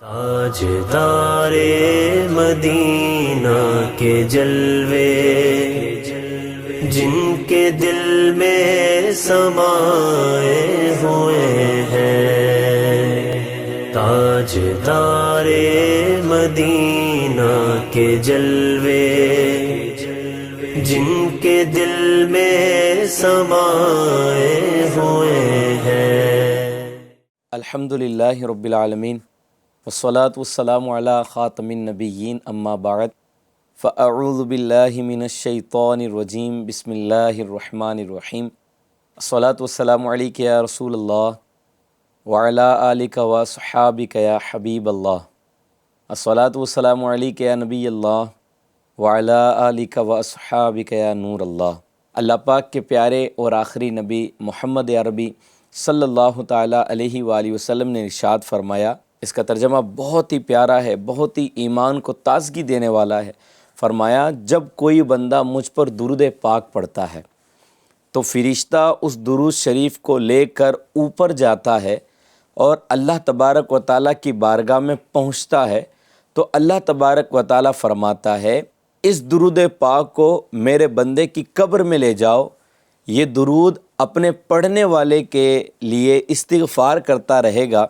تاجدار مدینہ کے جلوے جن کے دل میں سمائے ہوئے ہیں، تاجدار مدینہ کے جلوے جن کے دل میں سمائے ہوئے ہیں۔ الحمدللہ رب العالمین والصلاة والسلام علی خاتم النبیین اما بعد فاعوذ باللہ من الشیطان الرجیم بسم اللہ الرحمن الرحیم الصلاة والسلام علیک یا رسول اللہ وعلی آلک وصحابک یا حبیب اللہ، الصلاة والسلام علیک یا نبی اللہ وعلی آلک وصحابک یا نور اللہ۔ اللہ پاک کے پیارے اور آخری نبی محمد عربی صلی اللہ تعالیٰ علیہ وآلہ وسلم نے ارشاد فرمایا، اس کا ترجمہ بہت ہی پیارا ہے، بہت ہی ایمان کو تازگی دینے والا ہے۔ فرمایا، جب کوئی بندہ مجھ پر درود پاک پڑھتا ہے تو فرشتہ اس درود شریف کو لے کر اوپر جاتا ہے اور اللہ تبارک و تعالیٰ کی بارگاہ میں پہنچتا ہے تو اللہ تبارک و تعالیٰ فرماتا ہے، اس درود پاک کو میرے بندے کی قبر میں لے جاؤ، یہ درود اپنے پڑھنے والے کے لیے استغفار کرتا رہے گا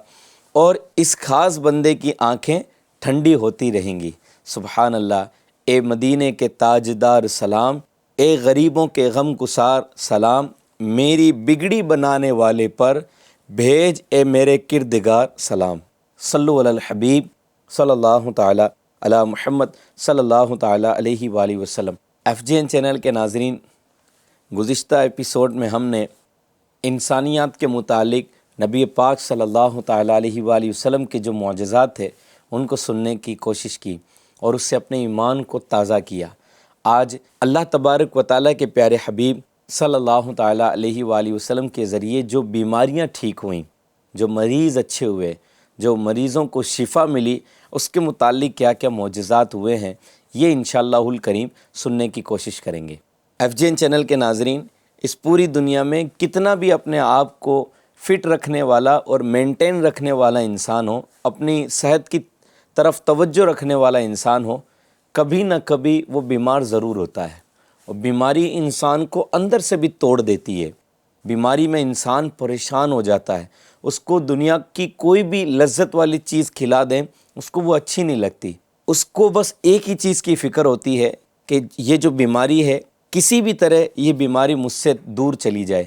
اور اس خاص بندے کی آنکھیں ٹھنڈی ہوتی رہیں گی۔ سبحان اللہ۔ اے مدینے کے تاجدار سلام، اے غریبوں کے غم گسار سلام، میری بگڑی بنانے والے پر بھیج اے میرے کردگار سلام۔ صلو علی الحبیب صلی اللہ تعالیٰ علی محمد صلی اللہ تعالیٰ علیہ وآلہ وسلم۔ FGN چینل کے ناظرین، گزشتہ ایپیسوڈ میں ہم نے انسانیات کے متعلق نبی پاک صلی اللہ تعالیٰ علیہ وآلہ وسلم کے جو معجزات تھے ان کو سننے کی کوشش کی اور اس سے اپنے ایمان کو تازہ کیا۔ آج اللہ تبارک و تعالیٰ کے پیارے حبیب صلی اللہ تعالیٰ علیہ وآلہ وسلم کے ذریعے جو بیماریاں ٹھیک ہوئیں، جو مریض اچھے ہوئے، جو مریضوں کو شفا ملی، اس کے متعلق کیا کیا معجزات ہوئے ہیں، یہ انشاءاللہ الکریم سننے کی کوشش کریں گے۔ FGN چینل کے ناظرین، اس پوری دنیا میں کتنا بھی اپنے آپ کو فٹ رکھنے والا اور مینٹین رکھنے والا انسان ہو، اپنی صحت کی طرف توجہ رکھنے والا انسان ہو، کبھی نہ کبھی وہ بیمار ضرور ہوتا ہے، اور بیماری انسان کو اندر سے بھی توڑ دیتی ہے۔ بیماری میں انسان پریشان ہو جاتا ہے، اس کو دنیا کی کوئی بھی لذت والی چیز کھلا دیں اس کو وہ اچھی نہیں لگتی، اس کو بس ایک ہی چیز کی فکر ہوتی ہے کہ یہ جو بیماری ہے کسی بھی طرح یہ بیماری مجھ سے دور چلی جائے،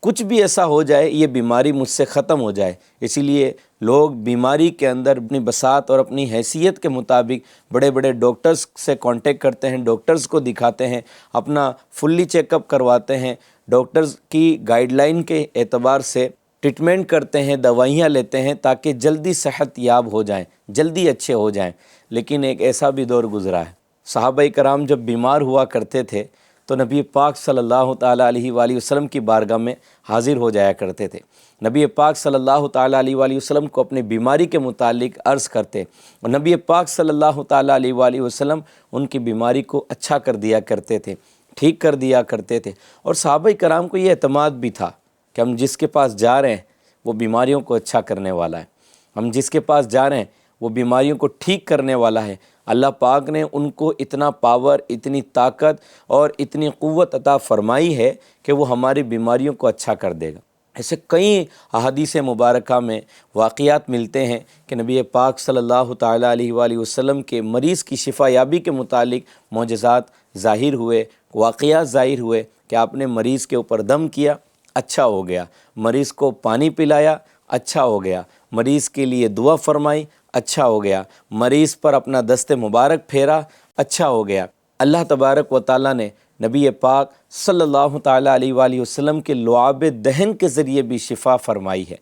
کچھ بھی ایسا ہو جائے یہ بیماری مجھ سے ختم ہو جائے۔ اسی لیے لوگ بیماری کے اندر اپنی بساط اور اپنی حیثیت کے مطابق بڑے بڑے ڈاکٹرز سے کانٹیکٹ کرتے ہیں، ڈاکٹرز کو دکھاتے ہیں، اپنا فلی چیک اپ کرواتے ہیں، ڈاکٹرز کی گائیڈ لائن کے اعتبار سے ٹریٹمنٹ کرتے ہیں، دوائیاں لیتے ہیں تاکہ جلدی صحت یاب ہو جائیں، جلدی اچھے ہو جائیں۔ لیکن ایک ایسا بھی دور گزرا ہے، صحابہ کرام جب بیمار ہوا کرتے تھے تو نبی پاک صلی اللہ تعالیٰ علیہ وآلہ وسلم کی بارگاہ میں حاضر ہو جایا کرتے تھے۔ نبی پاک صلی اللہ تعالیٰ علیہ وآلہ وسلم کو اپنی بیماری کے متعلق عرض کرتے اور نبی پاک صلی اللہ تعالیٰ علیہ وآلہ وسلم ان کی بیماری کو اچھا کر دیا کرتے تھے، ٹھیک کر دیا کرتے تھے۔ اور صحابہ کرام کو یہ اعتماد بھی تھا کہ ہم جس کے پاس جا رہے ہیں وہ بیماریوں کو اچھا کرنے والا ہے، ہم جس کے پاس جا رہے ہیں وہ بیماریوں کو ٹھیک کرنے والا ہے۔ اللہ پاک نے ان کو اتنا پاور، اتنی طاقت اور اتنی قوت عطا فرمائی ہے کہ وہ ہماری بیماریوں کو اچھا کر دے گا۔ ایسے کئی احادیث مبارکہ میں واقعات ملتے ہیں کہ نبی پاک صلی اللہ تعالیٰ علیہ وآلہ وسلم کے مریض کی شفا یابی کے متعلق معجزات ظاہر ہوئے، واقعات ظاہر ہوئے کہ آپ نے مریض کے اوپر دم کیا، اچھا ہو گیا، مریض کو پانی پلایا، اچھا ہو گیا، مریض کے لیے دعا فرمائی، اچھا ہو گیا، مریض پر اپنا دست مبارک پھیرا، اچھا ہو گیا۔ اللہ تبارک و تعالیٰ نے نبی پاک صلی اللہ تعالیٰ علیہ وآلہ وسلم کے لعاب دہن کے ذریعے بھی شفا فرمائی ہے۔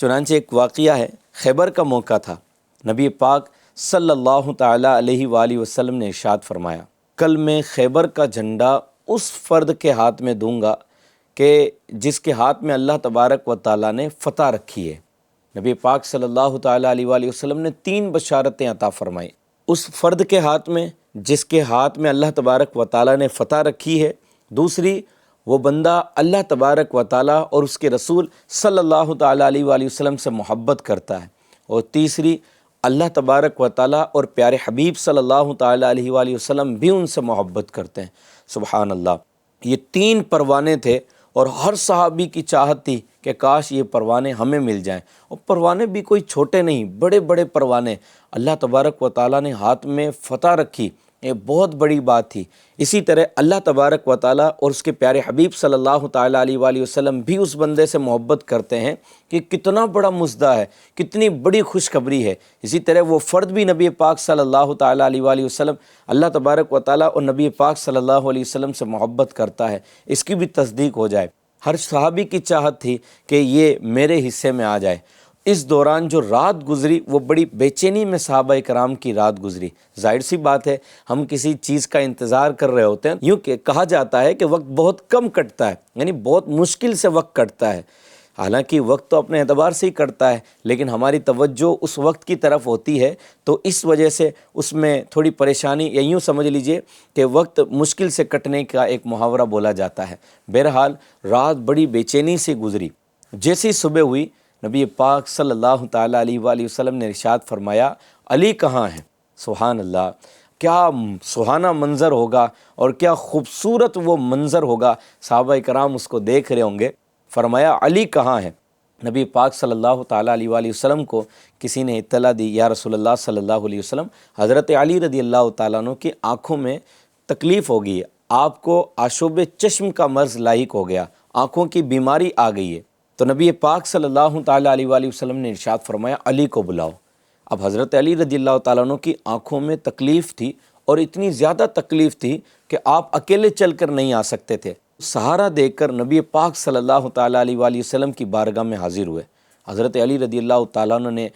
چنانچہ ایک واقعہ ہے، خیبر کا موقع تھا، نبی پاک صلی اللہ تعالیٰ علیہ وآلہ وسلم نے ارشاد فرمایا، کل میں خیبر کا جھنڈا اس فرد کے ہاتھ میں دوں گا کہ جس کے ہاتھ میں اللہ تبارک و تعالیٰ نے فتح رکھی ہے۔ نبی پاک صلی اللہ تعالیٰ علیہ وآلہ وسلم نے 3 بشارتیں عطا فرمائیں اس فرد کے ہاتھ میں جس کے ہاتھ میں اللہ تبارک و تعالیٰ نے فتح رکھی ہے، دوسری وہ بندہ اللہ تبارک و تعالیٰ اور اس کے رسول صلی اللہ تعالیٰ علیہ وآلہ وسلم سے محبت کرتا ہے، اور تیسری اللہ تبارک و تعالیٰ اور پیارے حبیب صلی اللہ تعالیٰ علیہ وآلہ وسلم بھی ان سے محبت کرتے ہیں۔ سبحان اللہ، یہ 3 پروانے تھے اور ہر صحابی کی چاہت تھی کہ کاش یہ پروانے ہمیں مل جائیں۔ اور پروانے بھی کوئی چھوٹے نہیں، بڑے بڑے پروانے، اللہ تبارک و تعالیٰ نے ہاتھ میں فتح رکھی، یہ بہت بڑی بات تھی۔ اسی طرح اللہ تبارک و تعالیٰ اور اس کے پیارے حبیب صلی اللہ تعالیٰ علیہ وآلہ وسلم بھی اس بندے سے محبت کرتے ہیں کہ کتنا بڑا مژدہ ہے، کتنی بڑی خوشخبری ہے۔ اسی طرح وہ فرد بھی نبی پاک صلی اللہ تعالیٰ علیہ وآلہ وسلم، اللہ تبارک و تعالیٰ اور نبی پاک صلی اللہ علیہ وسلم سے محبت کرتا ہے، اس کی بھی تصدیق ہو جائے۔ ہر صحابی کی چاہت تھی کہ یہ میرے حصے میں آ جائے۔ اس دوران جو رات گزری وہ بڑی بے چینی میں صحابہ کرام کی رات گزری۔ ظاہر سی بات ہے، ہم کسی چیز کا انتظار کر رہے ہوتے ہیں، یوں کہ کہا جاتا ہے کہ وقت بہت کم کٹتا ہے، یعنی بہت مشکل سے وقت کٹتا ہے۔ حالانکہ وقت تو اپنے اعتبار سے ہی کٹتا ہے، لیکن ہماری توجہ اس وقت کی طرف ہوتی ہے، تو اس وجہ سے اس میں تھوڑی پریشانی، یا یوں سمجھ لیجئے کہ وقت مشکل سے کٹنے کا ایک محاورہ بولا جاتا ہے۔ بہرحال رات بڑی بے چینی سے گزری۔ جیسی صبح ہوئی، نبی پاک صلی اللہ تعالیٰ علیہ وآلہ وسلم نے ارشاد فرمایا، علی کہاں ہے؟ سبحان اللہ، کیا سہانا منظر ہوگا اور کیا خوبصورت وہ منظر ہوگا، صحابہ کرام اس کو دیکھ رہے ہوں گے۔ فرمایا علی کہاں ہے؟ نبی پاک صلی اللہ تعالیٰ علیہ وآلہ وسلم کو کسی نے اطلاع دی، یا رسول اللہ صلی اللہ علیہ وسلم، حضرت علی رضی اللہ تعالیٰ عنہ کی آنکھوں میں تکلیف ہو گئی ہے، آپ کو آشوب چشم کا مرض لاحق ہو گیا، آنکھوں کی بیماری آ گئی ہے۔ تو نبی پاک صلی اللہ تعالیٰ علیہ وآلہ وسلم نے ارشاد فرمایا، علی کو بلاؤ۔ اب حضرت علی رضی اللہ تعالیٰ عنہ کی آنکھوں میں تکلیف تھی، اور اتنی زیادہ تکلیف تھی کہ آپ اکیلے چل کر نہیں آ سکتے تھے۔ سہارا دے کر نبی پاک صلی اللہ تعالیٰ علیہ وآلہ وسلم کی بارگاہ میں حاضر ہوئے۔ حضرت علی رضی اللہ تعالیٰ عنہ نے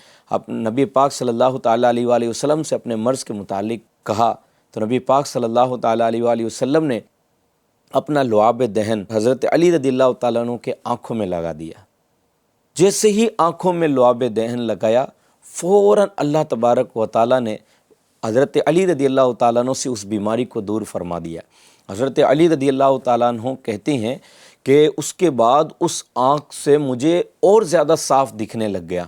نبی پاک صلی اللہ تعالیٰ علیہ وآلہ وسلم سے اپنے مرض کے متعلق کہا، تو نبی پاک صلی اللہ تعالیٰ علیہ وآلہ وسلم نے اپنا لعاب دہن حضرت علی رضی اللہ تعالیٰ عنہ کے آنکھوں میں لگا دیا۔ جیسے ہی آنکھوں میں لعاب دہن لگایا، فوراً اللہ تبارک و تعالیٰ نے حضرت علی رضی اللہ تعالیٰ عنہ سے اس بیماری کو دور فرما دیا۔ حضرت علی رضی اللہ تعالیٰ عنہ کہتے ہیں کہ اس کے بعد اس آنکھ سے مجھے اور زیادہ صاف دکھنے لگ گیا،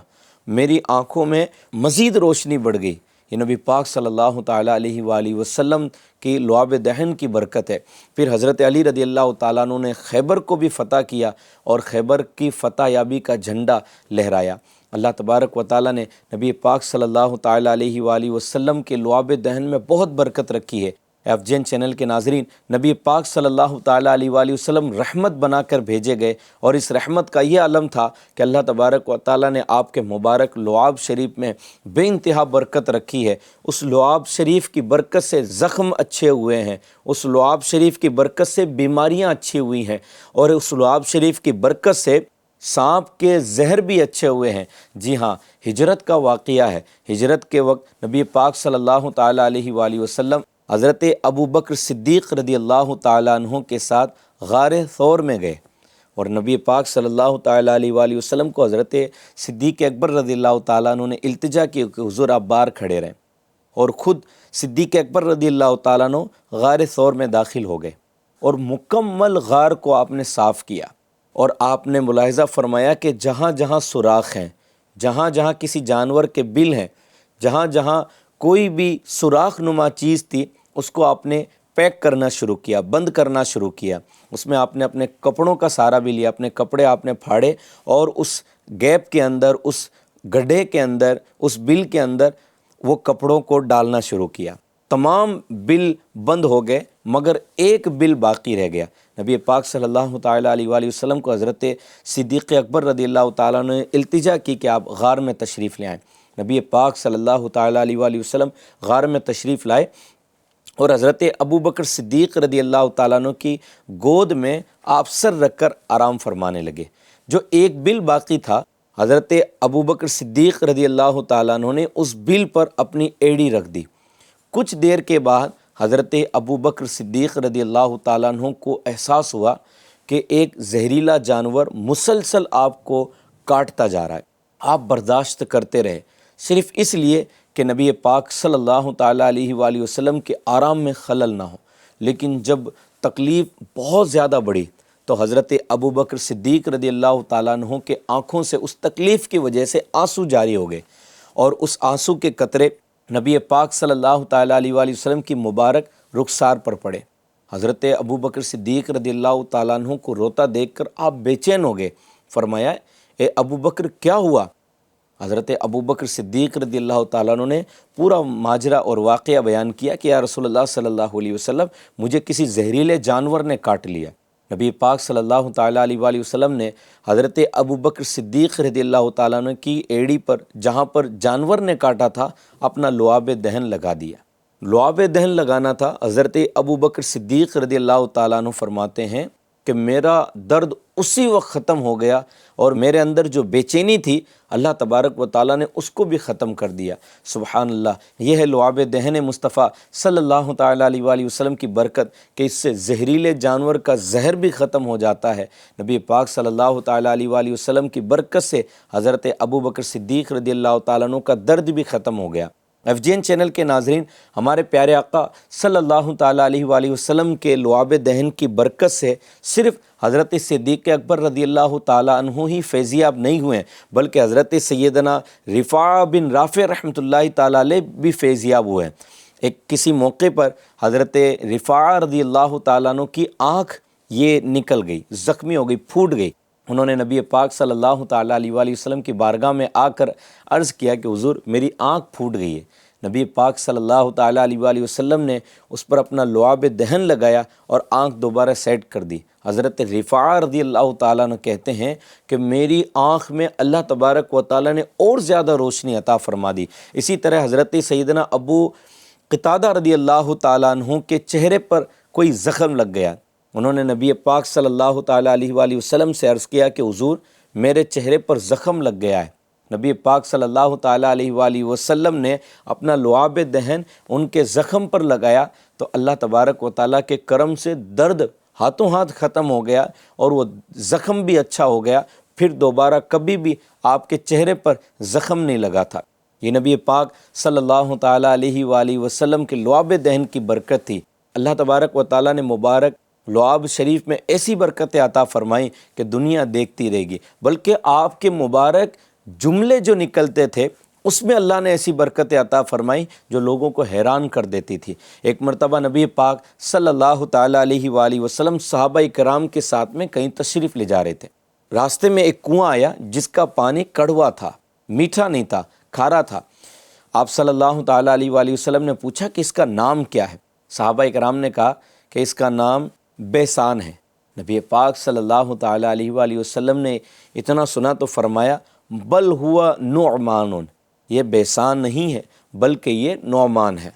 میری آنکھوں میں مزید روشنی بڑھ گئی۔ یہ نبی پاک صلی اللہ تعالیٰ علیہ وآلہ وسلم کی لعاب دہن کی برکت ہے۔ پھر حضرت علی رضی اللہ تعالیٰ عنہ نے خیبر کو بھی فتح کیا، اور خیبر کی فتح یابی کا جھنڈا لہرایا۔ اللہ تبارک و تعالیٰ نے نبی پاک صلی اللہ تعالیٰ علیہ وآلہ وسلم کے لعاب دہن میں بہت برکت رکھی ہے۔ FGN چینل کے ناظرین، نبی پاک صلی اللہ تعالیٰ علیہ وآلہ وسلم رحمت بنا کر بھیجے گئے، اور اس رحمت کا یہ علم تھا کہ اللہ تبارک و تعالیٰ نے آپ کے مبارک لعاب شریف میں بے انتہا برکت رکھی ہے۔ اس لعاب شریف کی برکت سے زخم اچھے ہوئے ہیں، اس لعاب شریف کی برکت سے بیماریاں اچھی ہوئی ہیں، اور اس لعاب شریف کی برکت سے سانپ کے زہر بھی اچھے ہوئے ہیں۔ جی ہاں، ہجرت کا واقعہ ہے۔ ہجرت کے وقت نبی پاک صلی اللہ تعالیٰ علیہ وآلہ وسلم حضرت ابو بکر صدیق رضی اللہ تعالیٰ عنہ کے ساتھ غار ثور میں گئے، اور نبی پاک صلی اللہ تعالیٰ علیہ وآلہ وسلم کو حضرت صدیق اکبر رضی اللہ تعالیٰ عنہ نے التجا کی کہ حضور آپ باہر کھڑے رہیں، اور خود صدیق اکبر رضی اللہ تعالیٰ عنہ غار ثور میں داخل ہو گئے، اور مکمل غار کو آپ نے صاف کیا، اور آپ نے ملاحظہ فرمایا کہ جہاں جہاں سوراخ ہیں، جہاں جہاں کسی جانور کے بل ہیں، جہاں جہاں کوئی بھی سوراخ نما چیز تھی، اس کو آپ نے پیک کرنا شروع کیا، بند کرنا شروع کیا۔ اس میں آپ نے اپنے کپڑوں کا سہارا بھی لیا، اپنے کپڑے آپ نے پھاڑے، اور اس گیپ کے اندر، اس گڈھے کے اندر، اس بل کے اندر وہ کپڑوں کو ڈالنا شروع کیا۔ تمام بل بند ہو گئے، مگر ایک بل باقی رہ گیا۔ نبی پاک صلی اللہ تعالیٰ علیہ وآلہ وسلم کو حضرت صدیق اکبر رضی اللہ تعالیٰ نے التجا کی کہ آپ غار میں تشریف لے آئیں۔ نبی پاک صلی اللہ تعالیٰ علیہ وآلہ وسلم غار میں تشریف لائے، اور حضرت ابو بکر صدیق رضی اللہ تعالیٰ عنہ کی گود میں آپ سر رکھ کر آرام فرمانے لگے۔ جو ایک بل باقی تھا، حضرت ابو بکر صدیق رضی اللہ تعالیٰ عنہ نے اس بل پر اپنی ایڑی رکھ دی۔ کچھ دیر کے بعد حضرت ابو بکر صدیق رضی اللہ تعالیٰ عنہ کو احساس ہوا کہ ایک زہریلا جانور مسلسل آپ کو کاٹتا جا رہا ہے۔ آپ برداشت کرتے رہے، صرف اس لیے کہ نبی پاک صلی اللہ تعالیٰ علیہ وآلہ وسلم کے آرام میں خلل نہ ہو۔ لیکن جب تکلیف بہت زیادہ بڑھی تو حضرت ابو بکر صدیق رضی اللہ تعالیٰ عنہ کے آنکھوں سے اس تکلیف کی وجہ سے آنسو جاری ہو گئے، اور اس آنسو کے قطرے نبی پاک صلی اللہ تعالیٰ علیہ وآلہ وسلم کی مبارک رخسار پر پڑے۔ حضرت ابو بکر صدیق رضی اللہ تعالیٰ عنہ کو روتا دیکھ کر آپ بے چین ہو گئے۔ فرمایا اے ابو بکر کیا ہوا؟ حضرت ابو بکر صدیق رضی اللہ تعالیٰ عنہ نے پورا ماجرا اور واقعہ بیان کیا کہ یا رسول اللہ صلی اللہ علیہ وسلم مجھے کسی زہریلے جانور نے کاٹ لیا۔ نبی پاک صلی اللہ تعالیٰ علیہ وآلہ وسلم نے حضرت ابو بکر صدیق رضی اللہ تعالیٰ عنہ کی ایڑی پر جہاں پر جانور نے کاٹا تھا اپنا لعاب دہن لگا دیا۔ لعاب دہن لگانا تھا۔ حضرت ابو بکر صدیق رضی اللہ تعالیٰ عنہ فرماتے ہیں کہ میرا درد اسی وقت ختم ہو گیا اور میرے اندر جو بے چینی تھی اللہ تبارک و تعالیٰ نے اس کو بھی ختم کر دیا۔ سبحان اللہ، یہ ہے لعاب دہن مصطفیٰ صلی اللہ تعالیٰ علیہ وآلہ وسلم کی برکت کہ اس سے زہریلے جانور کا زہر بھی ختم ہو جاتا ہے۔ نبی پاک صلی اللہ تعالیٰ علیہ وآلہ وسلم کی برکت سے حضرت ابو بکر صدیق رضی اللہ تعالیٰ عنہ کا درد بھی ختم ہو گیا۔ FGN چینل کے ناظرین، ہمارے پیارے آقا صلی اللہ تعالیٰ علیہ وآلہ وسلم کے لعاب دہن کی برکت سے صرف حضرت صدیق اکبر رضی اللہ تعالیٰ عنہ ہی فیضیاب نہیں ہوئے بلکہ حضرت سیدنا رفاعہ بن رافع رحمۃ اللہ تعالیٰ علیہ بھی فیضیاب ہوئے۔ ایک کسی موقع پر حضرت رفاعہ رضی اللہ تعالیٰ عنہ کی آنکھ یہ نکل گئی، زخمی ہو گئی، پھوٹ گئی۔ انہوں نے نبی پاک صلی اللہ تعالیٰ علیہ وآلہ وسلم کی بارگاہ میں آ کر عرض کیا کہ حضور میری آنکھ پھوٹ گئی ہے۔ نبی پاک صلی اللہ تعالیٰ علیہ وآلہ وسلم نے اس پر اپنا لعاب دہن لگایا اور آنکھ دوبارہ سیٹ کر دی۔ حضرت رفاعہ رضی اللہ تعالیٰ عنہ کہتے ہیں کہ میری آنکھ میں اللہ تبارک و تعالیٰ نے اور زیادہ روشنی عطا فرما دی۔ اسی طرح حضرت سیدنا ابو قتادہ رضی اللہ تعالیٰ عنہ کے چہرے پر کوئی زخم لگ گیا۔ انہوں نے نبی پاک صلی اللہ تعالیٰ علیہ وآلہ وسلم سے عرض کیا کہ حضور میرے چہرے پر زخم لگ گیا ہے۔ نبی پاک صلی اللہ تعالیٰ علیہ وآلہ وسلم نے اپنا لعاب دہن ان کے زخم پر لگایا تو اللہ تبارک و تعالیٰ کے کرم سے درد ہاتھوں ہاتھ ختم ہو گیا اور وہ زخم بھی اچھا ہو گیا۔ پھر دوبارہ کبھی بھی آپ کے چہرے پر زخم نہیں لگا تھا۔ یہ نبی پاک صلی اللہ تعالیٰ علیہ وآلہ وسلم کے لعاب دہن کی برکت تھی۔ اللہ تبارک و تعالیٰ نے مبارک لعاب شریف میں ایسی برکتیں عطا فرمائیں کہ دنیا دیکھتی رہے گی، بلکہ آپ کے مبارک جملے جو نکلتے تھے اس میں اللہ نے ایسی برکتیں عطا فرمائیں جو لوگوں کو حیران کر دیتی تھی۔ ایک مرتبہ نبی پاک صلی اللہ تعالیٰ علیہ وآلہ وسلم صحابہ کرام کے ساتھ میں کہیں تشریف لے جا رہے تھے۔ راستے میں ایک کنواں آیا جس کا پانی کڑوا تھا، میٹھا نہیں تھا، کھارا تھا۔ آپ صلی اللہ تعالیٰ علیہ وآلہ وسلم نے پوچھا کہ اس کا نام کیا ہے؟ صحابہ کرام نے کہا کہ اس کا نام بیسان ہے۔ نبی پاک صلی اللہ تعالیٰ علیہ وآلہ وسلم نے اتنا سنا تو فرمایا بل ہوا نعمان، یہ بیسان نہیں ہے بلکہ یہ نعمان ہے۔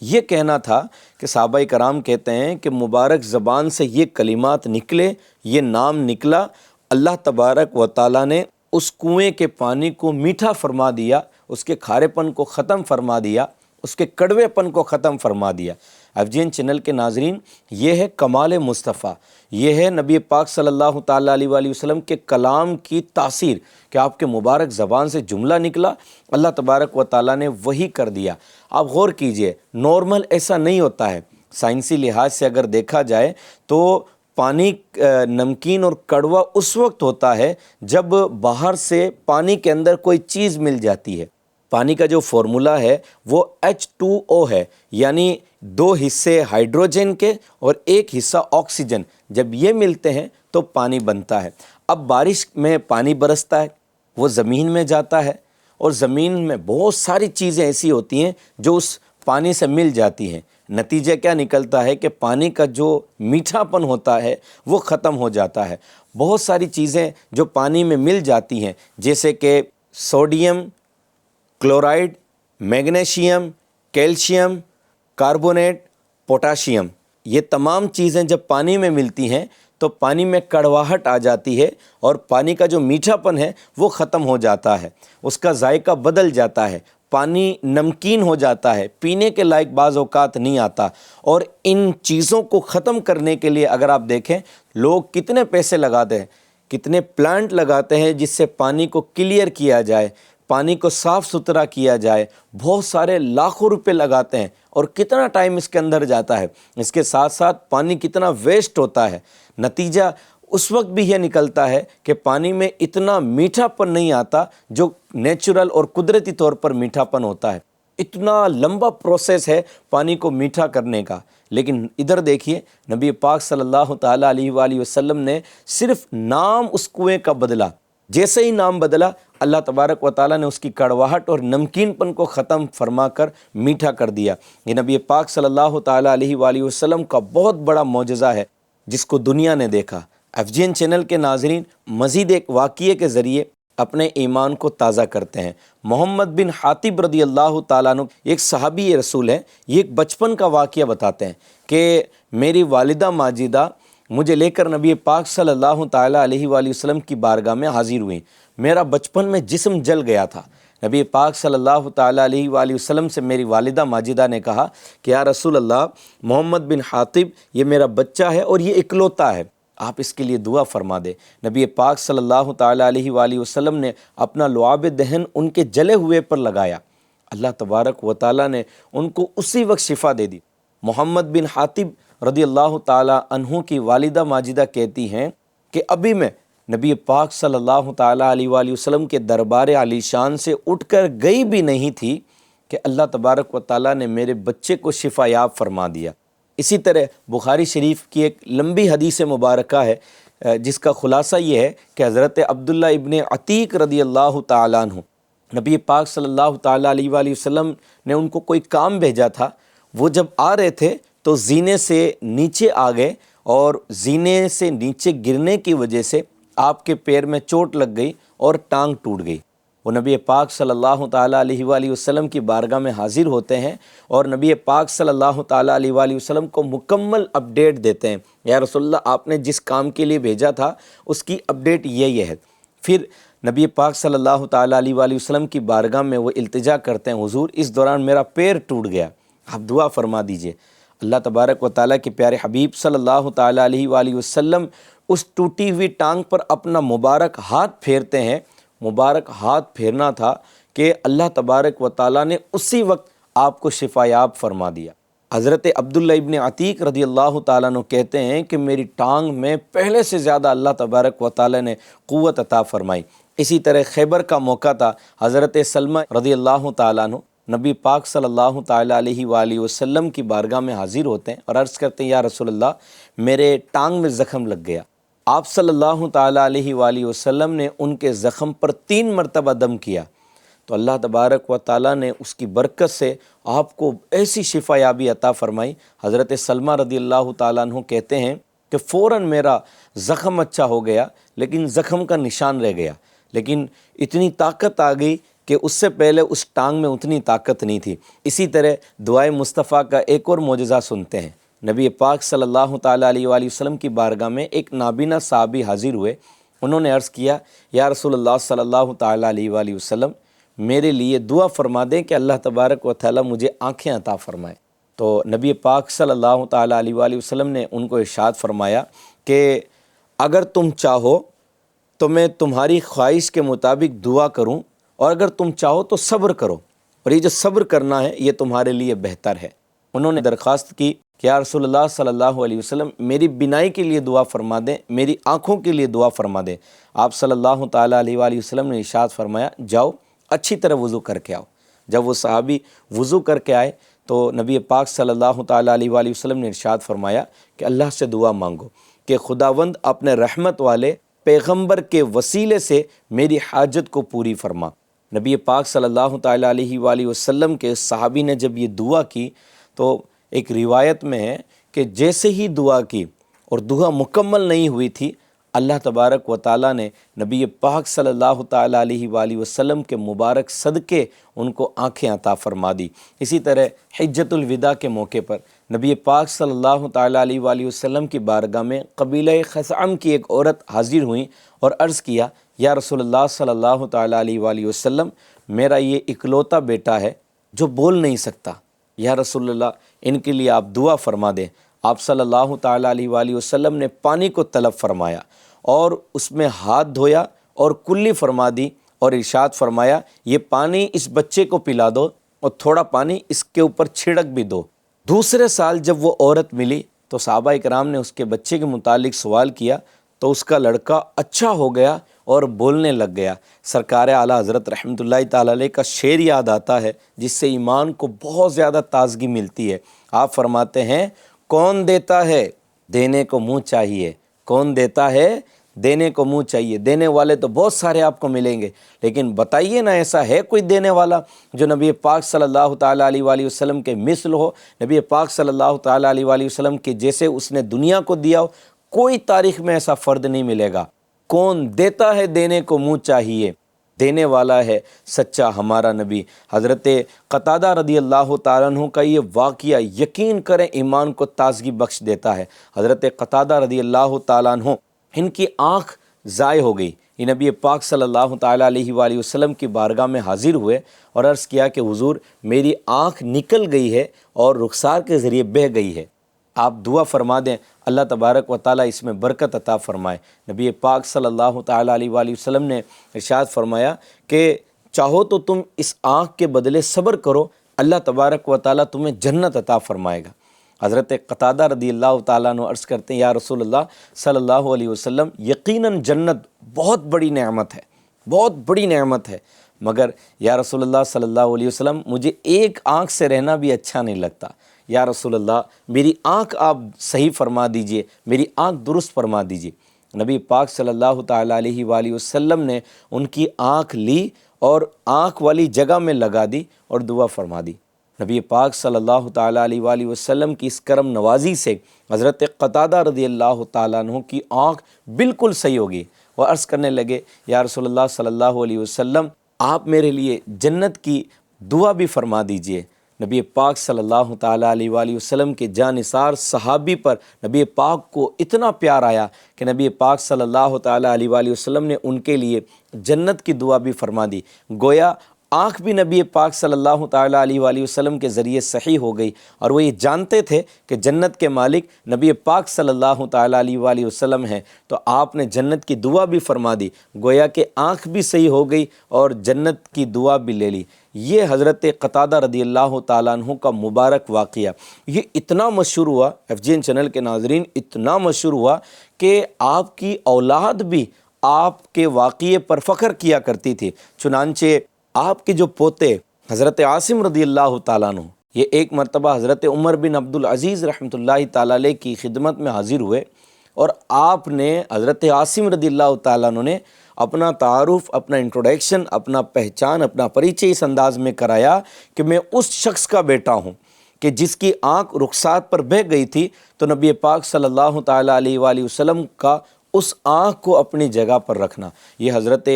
یہ کہنا تھا کہ صحابہ کرام کہتے ہیں کہ مبارک زبان سے یہ کلمات نکلے، یہ نام نکلا، اللہ تبارک و تعالیٰ نے اس کنویں کے پانی کو میٹھا فرما دیا، اس کے کھارے پن کو ختم فرما دیا، اس کے کڑوے پن کو ختم فرما دیا۔ FGN چینل کے ناظرین، یہ ہے کمال مصطفیٰ، یہ ہے نبی پاک صلی اللہ تعالیٰ علیہ وآلہ وسلم کے کلام کی تاثیر کہ آپ کے مبارک زبان سے جملہ نکلا، اللہ تبارک و تعالیٰ نے وہی کر دیا۔ آپ غور کیجئے، نارمل ایسا نہیں ہوتا ہے۔ سائنسی لحاظ سے اگر دیکھا جائے تو پانی نمکین اور کڑوا اس وقت ہوتا ہے جب باہر سے پانی کے اندر کوئی چیز مل جاتی ہے۔ پانی کا جو فارمولہ ہے وہ H2O ہے، یعنی 2 حصے ہائیڈروجن کے اور 1 حصہ آکسیجن، جب یہ ملتے ہیں تو پانی بنتا ہے۔ اب بارش میں پانی برستا ہے، وہ زمین میں جاتا ہے اور زمین میں بہت ساری چیزیں ایسی ہوتی ہیں جو اس پانی سے مل جاتی ہیں۔ نتیجہ کیا نکلتا ہے کہ پانی کا جو میٹھا پن ہوتا ہے وہ ختم ہو جاتا ہے۔ بہت ساری چیزیں جو پانی میں مل جاتی ہیں جیسے کہ sodium, chloride, magnesium, calcium, carbonate, potassium, یہ تمام چیزیں جب پانی میں ملتی ہیں تو پانی میں کڑواہٹ آ جاتی ہے اور پانی کا جو میٹھا پن ہے وہ ختم ہو جاتا ہے، اس کا ذائقہ بدل جاتا ہے، پانی نمکین ہو جاتا ہے، پینے کے لائق بعض اوقات نہیں آتا۔ اور ان چیزوں کو ختم کرنے کے لیے اگر آپ دیکھیں لوگ کتنے پیسے لگاتے ہیں، کتنے پلانٹ لگاتے ہیں جس سے پانی کو کلیئر کیا جائے، پانی کو صاف ستھرا کیا جائے، بہت سارے لاکھوں روپے لگاتے ہیں اور کتنا ٹائم اس کے اندر جاتا ہے، اس کے ساتھ ساتھ پانی کتنا ویسٹ ہوتا ہے۔ نتیجہ اس وقت بھی یہ نکلتا ہے کہ پانی میں اتنا میٹھا پن نہیں آتا جو نیچرل اور قدرتی طور پر میٹھا پن ہوتا ہے۔ اتنا لمبا پروسیس ہے پانی کو میٹھا کرنے کا، لیکن ادھر دیکھیے نبی پاک صلی اللہ تعالیٰ علیہ وآلہ وسلم نے صرف نام اس کنویں کا بدلا، جیسے ہی نام بدلا اللہ تبارک و تعالیٰ نے اس کی کڑواہٹ اور نمکین پن کو ختم فرما کر میٹھا کر دیا۔ یہ نبی پاک صلی اللہ تعالیٰ علیہ وآلہ وسلم کا بہت بڑا معجزہ ہے جس کو دنیا نے دیکھا۔ FGN چینل کے ناظرین مزید ایک واقعے کے ذریعے اپنے ایمان کو تازہ کرتے ہیں۔ محمد بن حاتب رضی اللہ تعالیٰ عنہ ایک صحابی رسول ہے، یہ ایک بچپن کا واقعہ بتاتے ہیں کہ میری والدہ ماجدہ مجھے لے کر نبی پاک صلی اللہ تعالیٰ علیہ وآلہ وسلم کی بارگاہ میں حاضر ہوئیں۔ میرا بچپن میں جسم جل گیا تھا۔ نبی پاک صلی اللہ تعالیٰ علیہ وآلہ وسلم سے میری والدہ ماجدہ نے کہا کہ یا رسول اللہ، محمد بن حاتب یہ میرا بچہ ہے اور یہ اکلوتا ہے، آپ اس کے لیے دعا فرما دے۔ نبی پاک صلی اللہ تعالیٰ علیہ وآلہ وسلم نے اپنا لعاب دہن ان کے جلے ہوئے پر لگایا، اللہ تبارک و تعالیٰ نے ان کو اسی وقت شفا دے دی۔ محمد بن حاتب رضی اللہ تعالیٰ عنہ کی والدہ ماجدہ کہتی ہیں کہ ابھی میں نبی پاک صلی اللہ تعالیٰ علیہ وآلہ وسلم کے دربار عالی شان سے اٹھ کر گئی بھی نہیں تھی کہ اللہ تبارک و تعالیٰ نے میرے بچے کو شفا یاب فرما دیا۔ اسی طرح بخاری شریف کی ایک لمبی حدیث مبارکہ ہے جس کا خلاصہ یہ ہے کہ حضرت عبداللہ ابن عتیق رضی اللہ تعالیٰ عنہ، نبی پاک صلی اللہ تعالیٰ علیہ وآلہ وسلم نے ان کو کوئی کام بھیجا تھا، وہ جب آ رہے تھے تو زینے سے نیچے آ گئے اور زینے سے نیچے گرنے کی وجہ سے آپ کے پیر میں چوٹ لگ گئی اور ٹانگ ٹوٹ گئی۔ وہ نبی پاک صلی اللہ تعالیٰ علیہ وآلہ وسلم کی بارگاہ میں حاضر ہوتے ہیں اور نبی پاک صلی اللہ تعالیٰ علیہ وآلہ وسلم کو مکمل اپڈیٹ دیتے ہیں، یا رسول اللہ آپ نے جس کام کے لیے بھیجا تھا اس کی اپڈیٹ یہ ہے۔ پھر نبی پاک صلی اللہ تعالیٰ علیہ وآلہ وسلم کی بارگاہ میں وہ التجا کرتے ہیں، حضور اس دوران میرا پیر ٹوٹ گیا، آپ دعا فرما دیجئے۔ اللہ تبارک و تعالیٰ کے پیارے حبیب صلی اللہ تعالیٰ علیہ وآلہ وسلم اس ٹوٹی ہوئی ٹانگ پر اپنا مبارک ہاتھ پھیرتے ہیں۔ مبارک ہاتھ پھیرنا تھا کہ اللہ تبارک و تعالیٰ نے اسی وقت آپ کو شفا یاب فرما دیا۔ حضرت عبداللہ ابن عتیق رضی اللہ تعالیٰ عنہ کہتے ہیں کہ میری ٹانگ میں پہلے سے زیادہ اللہ تبارک و تعالیٰ نے قوت عطا فرمائی۔ اسی طرح خیبر کا موقع تھا، حضرت سلمہ رضی اللہ تعالیٰ عنہ نبی پاک صلی اللہ تعالیٰ علیہ وآلہ وسلم کی بارگاہ میں حاضر ہوتے ہیں اور عرض کرتے ہیں یا رسول اللہ میرے ٹانگ میں زخم لگ گیا۔ آپ صلی اللہ تعالیٰ علیہ وآلہ وسلم نے ان کے زخم پر 3 مرتبہ دم کیا تو اللہ تبارک و تعالیٰ نے اس کی برکت سے آپ کو ایسی شفا یابی عطا فرمائی۔ حضرت سلمہ رضی اللہ تعالیٰ عنہ کہتے ہیں کہ فوراً میرا زخم اچھا ہو گیا لیکن زخم کا نشان رہ گیا، لیکن اتنی طاقت آ گئی کہ اس سے پہلے اس ٹانگ میں اتنی طاقت نہیں تھی۔ اسی طرح دعائے مصطفیٰ کا ایک اور معجزہ سنتے ہیں۔ نبی پاک صلی اللہ تعالیٰ علیہ وآلہ وسلم کی بارگاہ میں ایک نابینا صحابی حاضر ہوئے، انہوں نے عرض کیا یا رسول اللہ صلی اللہ تعالیٰ علیہ وآلہ وسلم میرے لیے دعا فرما دیں کہ اللہ تبارک و تعالیٰ مجھے آنکھیں عطا فرمائے۔ تو نبی پاک صلی اللہ تعالیٰ علیہ وآلہ وسلم نے ان کو ارشاد فرمایا کہ اگر تم چاہو تو میں تمہاری خواہش کے مطابق دعا کروں، اور اگر تم چاہو تو صبر کرو، اور یہ جو صبر کرنا ہے یہ تمہارے لیے بہتر ہے۔ انہوں نے درخواست کی کہ یا رسول اللہ صلی اللہ علیہ وسلم میری بینائی کے لیے دعا فرما دیں، میری آنکھوں کے لیے دعا فرما دیں۔ آپ صلی اللہ تعالیٰ علیہ وآلہ وسلم نے ارشاد فرمایا جاؤ اچھی طرح وضو کر کے آؤ۔ جب وہ صحابی وضو کر کے آئے تو نبی پاک صلی اللہ تعالیٰ علیہ وآلہ وسلم نے ارشاد فرمایا کہ اللہ سے دعا مانگو کہ خداوند اپنے رحمت والے پیغمبر کے وسیلے سے میری حاجت کو پوری فرما۔ نبی پاک صلی اللہ تعالیٰ علیہ وآلہ وسلم کے صحابی نے جب یہ دعا کی تو ایک روایت میں ہے کہ جیسے ہی دعا کی اور دعا مکمل نہیں ہوئی تھی، اللہ تبارک و تعالیٰ نے نبی پاک صلی اللہ تعالیٰ علیہ وآلہ وسلم کے مبارک صدقے ان کو آنکھیں عطا فرما دی۔ اسی طرح حجۃ الوداع کے موقع پر نبی پاک صلی اللہ تعالیٰ علیہ وآلہ وسلم کی بارگاہ میں قبیلہ خثعم کی ایک عورت حاضر ہوئیں اور عرض کیا یا رسول اللہ صلی اللہ تعالیٰ علیہ وآلہ وسلم میرا یہ اکلوتا بیٹا ہے جو بول نہیں سکتا، یا رسول اللہ ان کے لیے آپ دعا فرما دیں۔ آپ صلی اللہ تعالیٰ علیہ وآلہ وسلم نے پانی کو طلب فرمایا اور اس میں ہاتھ دھویا اور کلی فرما دی اور ارشاد فرمایا یہ پانی اس بچے کو پلا دو اور تھوڑا پانی اس کے اوپر چھڑک بھی دو۔ دوسرے سال جب وہ عورت ملی تو صحابہ کرام نے اس کے بچے کے متعلق سوال کیا تو اس کا لڑکا اچھا ہو گیا اور بولنے لگ گیا۔ سرکار اعلیٰ حضرت رحمۃ اللہ تعالیٰ علیہ کا شعر یاد آتا ہے جس سے ایمان کو بہت زیادہ تازگی ملتی ہے۔ آپ فرماتے ہیں، کون دیتا ہے دینے کو منہ چاہیے، کون دیتا ہے دینے کو منہ چاہیے۔ دینے والے تو بہت سارے آپ کو ملیں گے، لیکن بتائیے نا ایسا ہے کوئی دینے والا جو نبی پاک صلی اللہ تعالیٰ علیہ وآلہ وسلم کے مثل ہو، نبی پاک صلی اللہ تعالیٰ علیہ وآلہ وسلم کے جیسے اس نے دنیا کو دیا ہو؟ کوئی تاریخ میں ایسا فرد نہیں ملے گا۔ کون دیتا ہے دینے کو منہ چاہیے، دینے والا ہے سچا ہمارا نبی۔ حضرت قتادہ رضی اللہ تعالیٰ عنہ کا یہ واقعہ یقین کریں ایمان کو تازگی بخش دیتا ہے۔ حضرت قتادہ رضی اللہ تعالیٰ عنہ، ان کی آنکھ ضائع ہو گئی۔ یہ نبی پاک صلی اللہ تعالیٰ علیہ وآلہ وسلم کی بارگاہ میں حاضر ہوئے اور عرض کیا کہ حضور میری آنکھ نکل گئی ہے اور رخسار کے ذریعے بہہ گئی ہے، آپ دعا فرما دیں، اللہ تبارک و تعالیٰ اس میں برکت عطا فرمائے۔ نبی پاک صلی اللہ تعالیٰ علیہ وآلہ وسلم نے ارشاد فرمایا کہ چاہو تو تم اس آنکھ کے بدلے صبر کرو، اللہ تبارک و تعالیٰ تمہیں جنت عطا فرمائے گا۔ حضرت قتادہ رضی اللہ تعالیٰ عنہ عرض کرتے ہیں، یا رسول اللہ صلی اللہ علیہ وسلم، یقیناً جنت بہت بڑی نعمت ہے، بہت بڑی نعمت ہے، مگر یا رسول اللہ صلی اللہ علیہ وسلم مجھے ایک آنکھ سے رہنا بھی اچھا نہیں لگتا۔ یا رسول اللہ میری آنکھ آپ صحیح فرما دیجئے، میری آنکھ درست فرما دیجئے۔ نبی پاک صلی اللہ تعالیٰ علیہ وآلہ وسلم نے ان کی آنکھ لی اور آنکھ والی جگہ میں لگا دی اور دعا فرما دی۔ نبی پاک صلی اللہ تعالیٰ علیہ وآلہ وسلم کی اس کرم نوازی سے حضرت قتادہ رضی اللہ تعالیٰ عنہ کی آنکھ بالکل صحیح ہوگی۔ وہ عرض کرنے لگے، یا رسول اللہ صلی اللہ علیہ وسلم آپ میرے لیے جنت کی دعا بھی فرما دیجئے۔ نبی پاک صلی اللہ تعالیٰ علیہ وآلہ وسلم کے جانثار صحابی پر نبی پاک کو اتنا پیار آیا کہ نبی پاک صلی اللہ تعالیٰ علیہ وآلہ وسلم نے ان کے لیے جنت کی دعا بھی فرما دی۔ گویا آنکھ بھی نبی پاک صلی اللہ تعالیٰ علیہ وآلہ وسلم کے ذریعے صحیح ہو گئی، اور وہ یہ جانتے تھے کہ جنت کے مالک نبی پاک صلی اللہ تعالیٰ علیہ وآلہ وسلم ہیں، تو آپ نے جنت کی دعا بھی فرما دی۔ گویا کہ آنکھ بھی صحیح ہو گئی اور جنت کی دعا بھی لے لی۔ یہ حضرت قتادہ رضی اللہ تعالیٰ عنہ کا مبارک واقعہ یہ اتنا مشہور ہوا، FGN چینل کے ناظرین، اتنا مشہور ہوا کہ آپ کی اولاد بھی آپ کے واقعے پر فخر کیا کرتی تھی۔ چنانچہ آپ کے جو پوتے حضرت عاصم رضی اللہ تعالیٰ عنہ، یہ ایک مرتبہ حضرت عمر بن عبد العزیز رحمۃ اللہ تعالیٰ علیہ کی خدمت میں حاضر ہوئے، اور آپ نے حضرت عاصم رضی اللہ تعالیٰ عنہ نے اپنا تعارف، اپنا انٹروڈکشن، اپنا پہچان، اپنا پریچے اس انداز میں کرایا کہ میں اس شخص کا بیٹا ہوں کہ جس کی آنکھ رخسات پر بہہ گئی تھی، تو نبی پاک صلی اللہ تعالیٰ علیہ وآلہ وسلم کا اس آنکھ کو اپنی جگہ پر رکھنا۔ یہ حضرت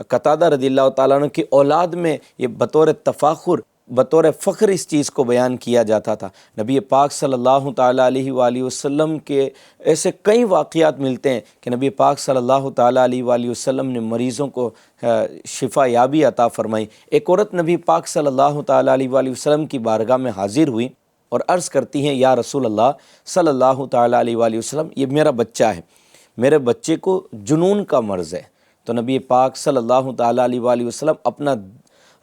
قتادہ رضی اللہ تعالیٰ عنہ کی اولاد میں یہ بطور تفاخر، بطور فخر اس چیز کو بیان کیا جاتا تھا۔ نبی پاک صلی اللہ تعالیٰ علیہ وآلہ وسلم کے ایسے کئی واقعات ملتے ہیں کہ نبی پاک صلی اللہ تعالیٰ علیہ وآلہ وسلم نے مریضوں کو شفا یابی عطا فرمائی۔ ایک عورت نبی پاک صلی اللہ تعالیٰ علیہ وآلہ وسلم کی بارگاہ میں حاضر ہوئی اور عرض کرتی ہیں، یا رسول اللہ صلی اللہ تعالیٰ علیہ وآلہ وسلم، یہ میرا بچہ ہے، میرے بچے کو جنون کا مرض ہے۔ تو نبی پاک صلی اللہ تعالیٰ علیہ وآلہ وسلم اپنا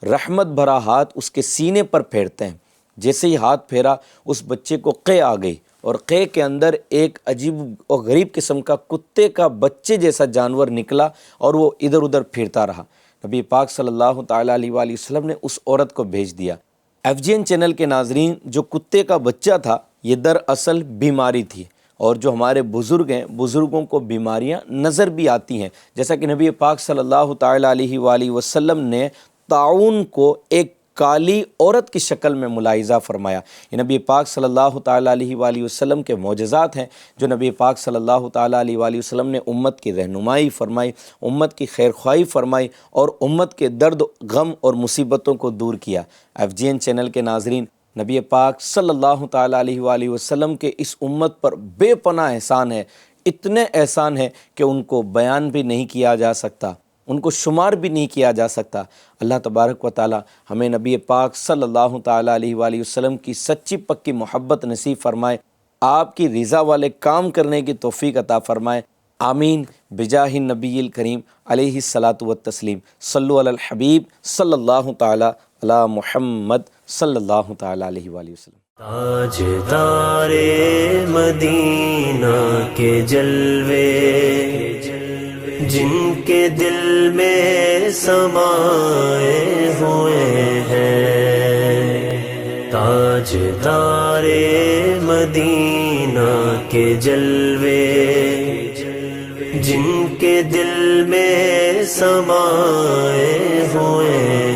رحمت بھرا ہاتھ اس کے سینے پر پھیرتے ہیں۔ جیسے ہی ہاتھ پھیرا، اس بچے کو قے آ گئی، اور قے کے اندر ایک عجیب اور غریب قسم کا کتے کا بچے جیسا جانور نکلا اور وہ ادھر ادھر پھرتا رہا۔ نبی پاک صلی اللہ تعالیٰ علیہ وآلہ وسلم نے اس عورت کو بھیج دیا۔ FGN چینل کے ناظرین، جو کتے کا بچہ تھا یہ دراصل بیماری تھی، اور جو ہمارے بزرگ ہیں، بزرگوں کو بیماریاں نظر بھی آتی ہیں، جیسا کہ نبی پاک صلی اللہ تعالیٰ علیہ وآلہ وسلم نے طاعون کو ایک کالی عورت کی شکل میں ملاحظہ فرمایا۔ یہ نبی پاک صلی اللہ تعالیٰ علیہ وآلہ وسلم کے معجزات ہیں جو نبی پاک صلی اللہ تعالیٰ علیہ وآلہ وسلم نے امت کی رہنمائی فرمائی، امت کی خیرخواہی فرمائی، اور امت کے درد، غم اور مصیبتوں کو دور کیا۔ FGN چینل کے ناظرین، نبی پاک صلی اللہ تعالیٰ علیہ وآلہ وسلم کے اس امت پر بے پناہ احسان ہے، اتنے احسان ہیں کہ ان کو بیان بھی نہیں کیا جا سکتا، ان کو شمار بھی نہیں کیا جا سکتا۔ اللہ تبارک و تعالی ہمیں نبی پاک صلی اللہ تعالیٰ علیہ وآلہ وسلم کی سچی پکی محبت نصیب فرمائے، آپ کی رضا والے کام کرنے کی توفیق عطا فرمائے۔ آمین بجاہ النبی الکریم علیہ الصلاۃ والتسلیم۔ صلو علی الحبیب صلی اللہ تعالیٰ علی محمد صلی اللہ تعالیٰ علیہ وآلہ وسلم۔ تاجدار مدینہ کے جلوے، جن کے دل میں سمائے ہوئے ہیں، تاجدار مدینہ کے جلوے، جن کے دل میں سمائے ہوئے